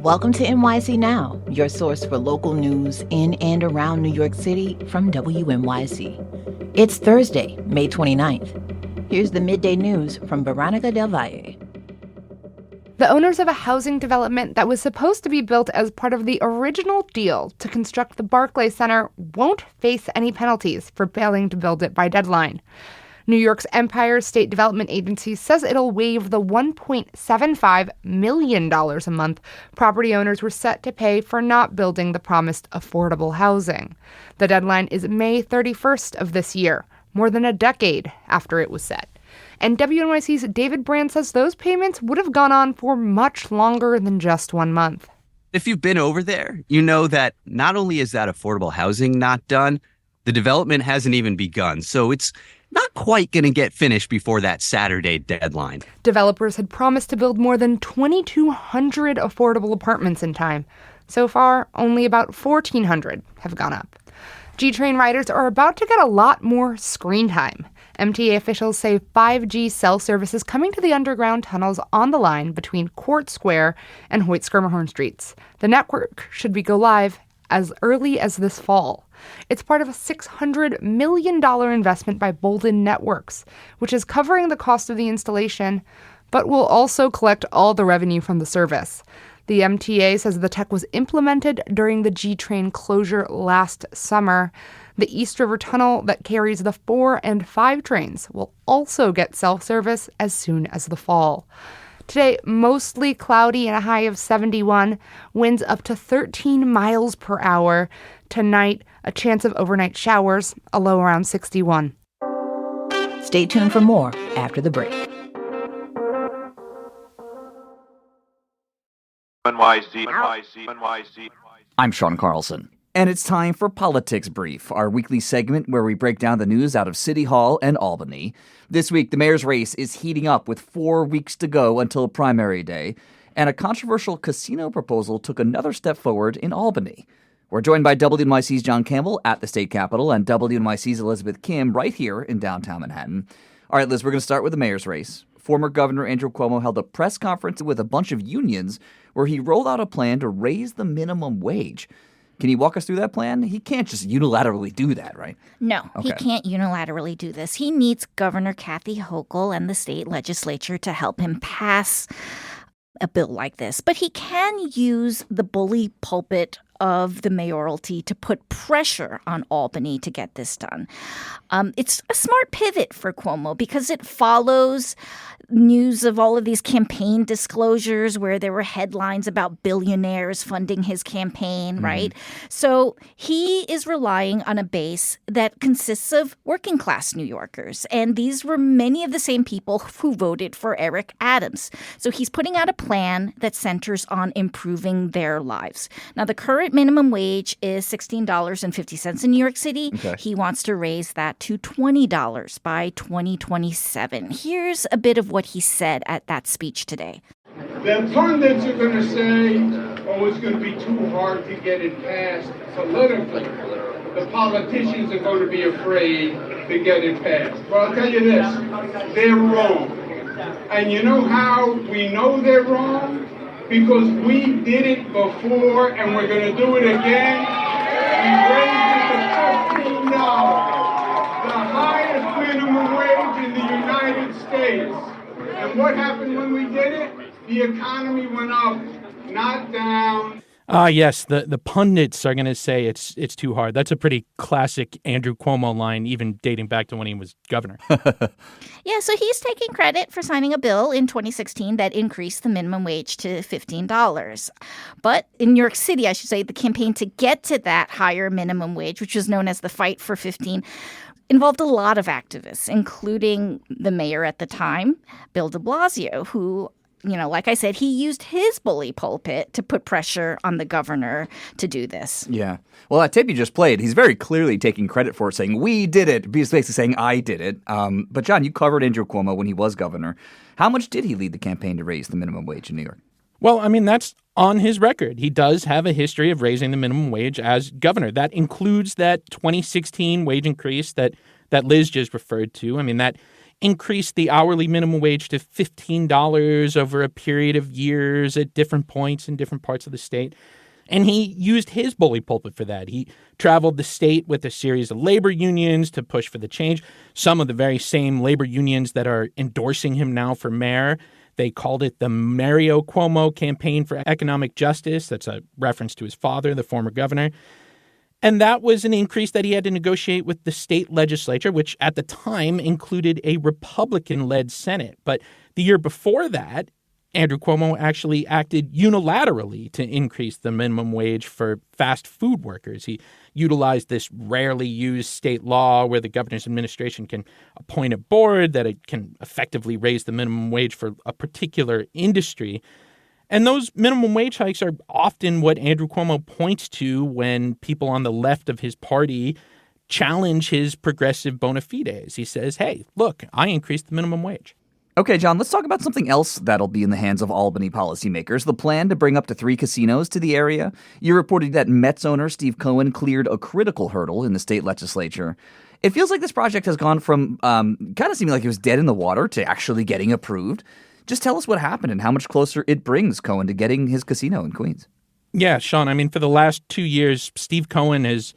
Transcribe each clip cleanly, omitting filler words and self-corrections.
Welcome to NYC Now, your source for local news in and around New York City from WNYC. It's Thursday, May 29th. Here's the midday news from Veronica Del Valle. The owners of a housing development that was supposed to be built as part of the original deal to construct the Barclays Center won't face any penalties for failing to build it by deadline. New York's Empire State Development Agency says it'll waive the $1.75 million a month property owners were set to pay for not building the promised affordable housing. The deadline is May 31st of this year, more than a decade after it was set. And WNYC's David Brand says those payments would have gone on for much longer than just 1 month. If you've been over there, you know that not only is that affordable housing not done, the development hasn't even begun. So it's not quite going to get finished before that Saturday deadline. Developers had promised to build more than 2,200 affordable apartments in time. So far, only about 1,400 have gone up. G-Train riders are about to get a lot more screen time. MTA officials say 5G cell service is coming to the underground tunnels on the line between Court Square and Hoyt-Schermerhorn streets. The network should go live as early as this fall. It's part of a $600 million investment by Bolden Networks, which is covering the cost of the installation, but will also collect all the revenue from the service. The MTA says the tech was implemented during the G-Train closure last summer. The East River Tunnel that carries the 4 and 5 trains will also get self-service as soon as the fall. Today, mostly cloudy and a high of 71, winds up to 13 miles per hour. Tonight, a chance of overnight showers, a low around 61. Stay tuned for more after the break. WNYC. I'm Sean Carlson. And it's time for Politics Brief, our weekly segment where we break down the news out of City Hall and Albany. This week, the mayor's race is heating up with 4 weeks to go until primary day, and a controversial casino proposal took another step forward in Albany. We're joined by WNYC's John Campbell at the state capitol and WNYC's Elizabeth Kim right here in downtown Manhattan. All right, Liz, we're going to start with the mayor's race. Former Governor Andrew Cuomo held a press conference with a bunch of unions where he rolled out a plan to raise the minimum wage. Can you walk us through that plan? He can't just unilaterally do that, right? No, He can't unilaterally do this. He needs Governor Kathy Hochul and the state legislature to help him pass a bill like this. But he can use the bully pulpit of the mayoralty to put pressure on Albany to get this done. It's a smart pivot for Cuomo because it follows news of all of these campaign disclosures where there were headlines about billionaires funding his campaign, right? So he is relying on a base that consists of working class New Yorkers. And these were many of the same people who voted for Eric Adams. So he's putting out a plan that centers on improving their lives. Now, the current minimum wage is $16.50 in New York City. Okay. He wants to raise that to $20 by 2027. Here's a bit of what he said at that speech today. The pundits are going to say, oh, it's going to be too hard to get it passed politically. The politicians are going to be afraid to get it passed. Well, I'll tell you this, they're wrong. And you know how we know they're wrong? Because we did it before and we're going to do it again. We raised it to $15. The highest minimum wage in the United States. And what happened when we did it? The economy went up, not down. Yes, the pundits are going to say it's too hard. That's a pretty classic Andrew Cuomo line, even dating back to when he was governor. Yeah, so he's taking credit for signing a bill in 2016 that increased the minimum wage to $15. But in New York City, I should say, the campaign to get to that higher minimum wage, which was known as the Fight for 15, involved a lot of activists, including the mayor at the time, Bill de Blasio, who, you know, like I said, he used his bully pulpit to put pressure on the governor to do this. Yeah. Well, that tape you just played, he's very clearly taking credit for it, saying, we did it. He's basically saying, I did it. But, John, you covered Andrew Cuomo when he was governor. How much did he lead the campaign to raise the minimum wage in New York? Well, I mean, that's on his record. He does have a history of raising the minimum wage as governor. That includes that 2016 wage increase that Liz just referred to. I mean, that increased the hourly minimum wage to $15 over a period of years at different points in different parts of the state. And he used his bully pulpit for that. He traveled the state with a series of labor unions to push for the change. Some of the very same labor unions that are endorsing him now for mayor. They called it the Mario Cuomo Campaign for Economic Justice. That's a reference to his father, the former governor. And that was an increase that he had to negotiate with the state legislature, which at the time included a Republican-led Senate. But the year before that, Andrew Cuomo actually acted unilaterally to increase the minimum wage for fast food workers. He utilized this rarely used state law where the governor's administration can appoint a board that it can effectively raise the minimum wage for a particular industry. And those minimum wage hikes are often what Andrew Cuomo points to when people on the left of his party challenge his progressive bona fides. He says, hey, look, I increased the minimum wage. Okay, John, let's talk about something else that'll be in the hands of Albany policymakers, the plan to bring up to 3 casinos to the area. You reported that Mets owner Steve Cohen cleared a critical hurdle in the state legislature. It feels like this project has gone from kind of seeming like it was dead in the water to actually getting approved. Just tell us what happened and how much closer it brings Cohen to getting his casino in Queens. Yeah, Sean, I mean, for the last 2 years, Steve Cohen has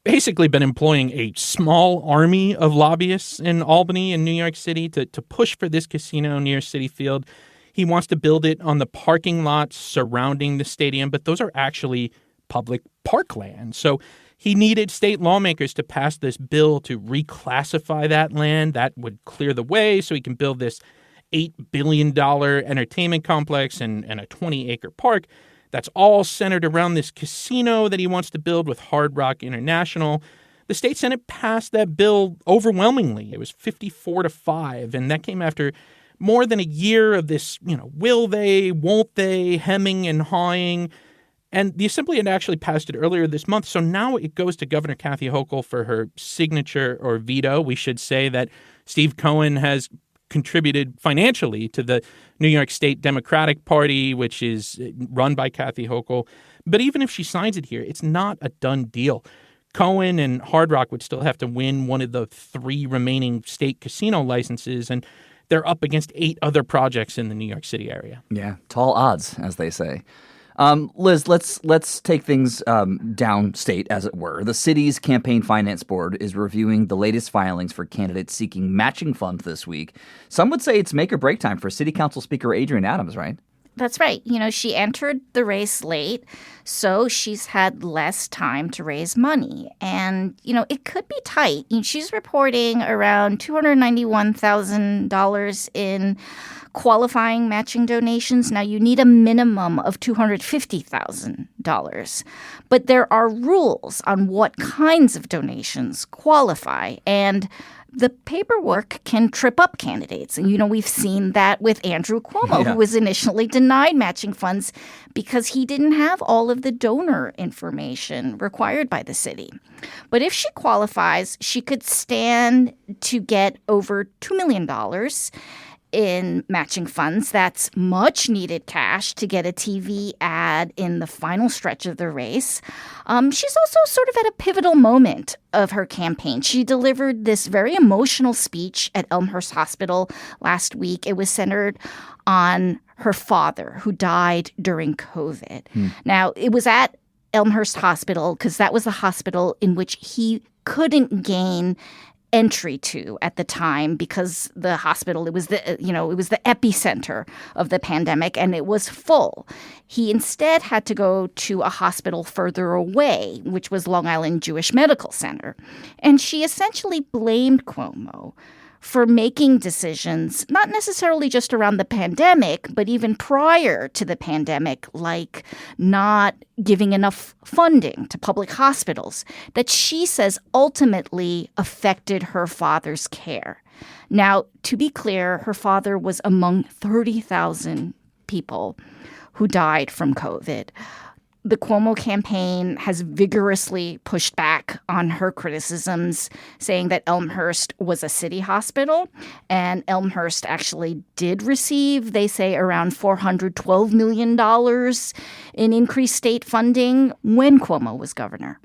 basically been employing a small army of lobbyists in Albany and New York City to push for this casino near Citi Field. He wants to build it on the parking lots surrounding the stadium, but those are actually public parkland. So he needed state lawmakers to pass this bill to reclassify that land. That would clear the way so he can build this $8 billion entertainment complex and a 20-acre park. That's all centered around this casino that he wants to build with Hard Rock International. The state Senate passed that bill overwhelmingly. It was 54-5, and that came after more than a year of this, will they, won't they, hemming and hawing. And the Assembly had actually passed it earlier this month, so now it goes to Governor Kathy Hochul for her signature or veto. We should say that Steve Cohen has contributed financially to the New York State Democratic Party, which is run by Kathy Hochul. But even if she signs it here, it's not a done deal. Cohen and Hard Rock would still have to win one of the 3 remaining state casino licenses, and they're up against 8 other projects in the New York City area. Yeah, tall odds, as they say. Liz, let's take things downstate, as it were. The city's campaign finance board is reviewing the latest filings for candidates seeking matching funds this week. Some would say it's make or break time for City Council Speaker Adrienne Adams, right? That's right. She entered the race late, so she's had less time to raise money. And, it could be tight. She's reporting around $291,000 in qualifying matching donations. Now, you need a minimum of $250,000. But there are rules on what kinds of donations qualify. And the paperwork can trip up candidates. And, we've seen that with Andrew Cuomo, who was initially denied matching funds because he didn't have all of the donor information required by the city. But if she qualifies, she could stand to get over $2 million in matching funds. That's much needed cash to get a TV ad in the final stretch of the race. She's also sort of at a pivotal moment of her campaign. She delivered this very emotional speech at Elmhurst Hospital last week. It was centered on her father, who died during COVID. Now, it was at Elmhurst Hospital because that was the hospital in which he couldn't gain entry to at the time because the hospital, it was the epicenter of the pandemic and it was full. He instead had to go to a hospital further away, which was Long Island Jewish Medical Center. And she essentially blamed Cuomo for making decisions, not necessarily just around the pandemic, but even prior to the pandemic, like not giving enough funding to public hospitals, that she says ultimately affected her father's care. Now, to be clear, her father was among 30,000 people who died from COVID. The Cuomo campaign has vigorously pushed back on her criticisms, saying that Elmhurst was a city hospital, and Elmhurst actually did receive, they say, around $412 million in increased state funding when Cuomo was governor.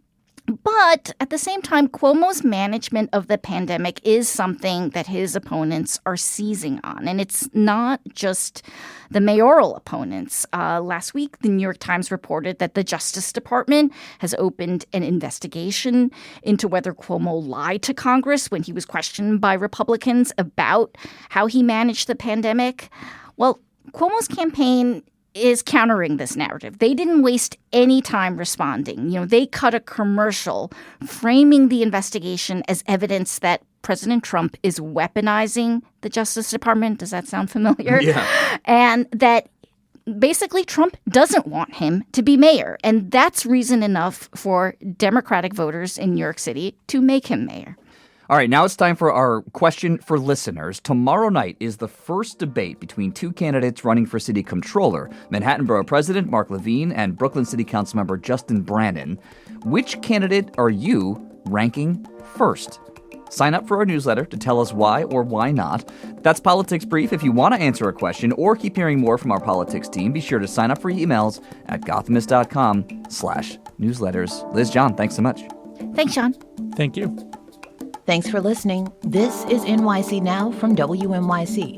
But at the same time, Cuomo's management of the pandemic is something that his opponents are seizing on. And it's not just the mayoral opponents. Last week, the New York Times reported that the Justice Department has opened an investigation into whether Cuomo lied to Congress when he was questioned by Republicans about how he managed the pandemic. Well, Cuomo's campaign is countering this narrative. They didn't waste any time responding. They cut a commercial framing the investigation as evidence that President Trump is weaponizing the Justice Department. Does that sound familiar? Yeah. And that basically Trump doesn't want him to be mayor. And that's reason enough for Democratic voters in New York City to make him mayor. All right, now it's time for our question for listeners. Tomorrow night is the first debate between two candidates running for city comptroller, Manhattan Borough President Mark Levine and Brooklyn City Councilmember Justin Brannan. Which candidate are you ranking first? Sign up for our newsletter to tell us why or why not. That's Politics Brief. If you want to answer a question or keep hearing more from our politics team, be sure to sign up for emails at gothamist.com/newsletters. Liz, John, thanks so much. Thanks, John. Thank you. Thanks for listening. This is NYC Now from WNYC.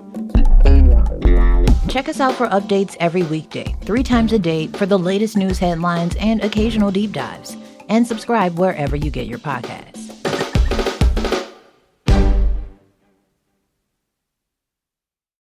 Check us out for updates every weekday, 3 times a day for the latest news headlines and occasional deep dives. And subscribe wherever you get your podcasts.